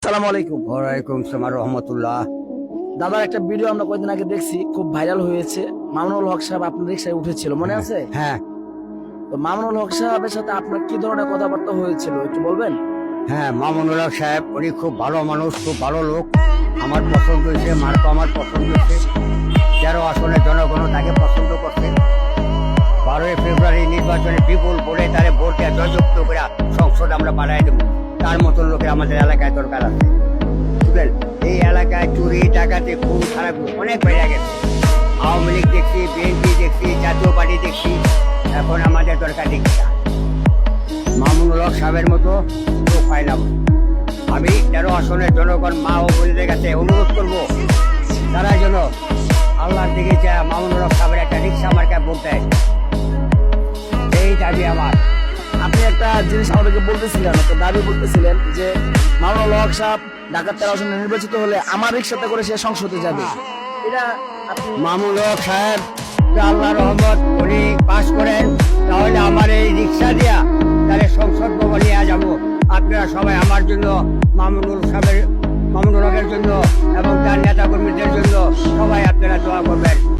আসসালামু আলাইকুম। ওয়ালাইকুম সালাম রহমতুল্লাহ। দাদার একটা ভিডিও আমরা কয়েকদিন আগে দেখছি, খুব ভাইরাল হয়েছে। মামুনুল হক সাহেব আপনার রিক্সায় উঠেছিল, মনে আছে? হ্যাঁ তো মামুনুল হক সাহেবের সাথে আপনার কি ধরনের কথাবার্তা হয়েছিল একটু বলবেন? হ্যাঁ, মামুনুল হক সাহেব উনি খুব ভালো মানুষ, খুব ভালো লোক। আমার পছন্দ হয়েছে, মার্ক আমার পছন্দ হয়েছে। 13 আসনে জনগণ তাকে পছন্দ করছে। 12ই ফেব্রুয়ারি নির্বাচনে বিপুল ভোটে তারে ভোট দেওয়া জয়যুক্ত করে সংসদ আমরা বাড়াই দেবো। তার মতন লোকের আমাদের এলাকায় দরকার আছে। বুঝলেন, এই এলাকায় চুরি ডাকাতি খুন খারাপ অনেক বেড়ে গেছে। আওয়ামী লীগ দেখছি, বিএনপি দেখছি, জাতীয় পার্টি দেখছি। এখন আমাদের দরকার রিক্সা। মামুনুল হক সাহেবের মতো লোক পাই না। আমি 13 আসনের জনগণ মা ও বোনদের কাছে অনুরোধ করবো, তারা যেন আল্লাহর দিকে যায় মামুনুল হক সাহেবের একটা রিক্সা মার্কায় ভোট দেয়। এই দাবি আমার। আপনি একটা জিনিস আমাদেরকে বলতেছিলেন, একটা দাবি বলতেছিলেন যে মামুনুল হক সাহেব ঢাকার 13 আসনে নির্বাচিত হলে আমার রিক্সাতে করে সে সংসদে যাবে। এটা আপনি মামুনুল হক সাহেব আল্লাহ রহমত উনি পাশ করেন, তাহলে আমার এই রিক্সা দিয়া তাহলে সংসদ ভবন নিয়ে যাবো। আপনারা সবাই আমার জন্য, মামুনুল হকের জন্য এবং তার নেতা কর্মীদের জন্য সবাই আপনারা দোয়া করবেন।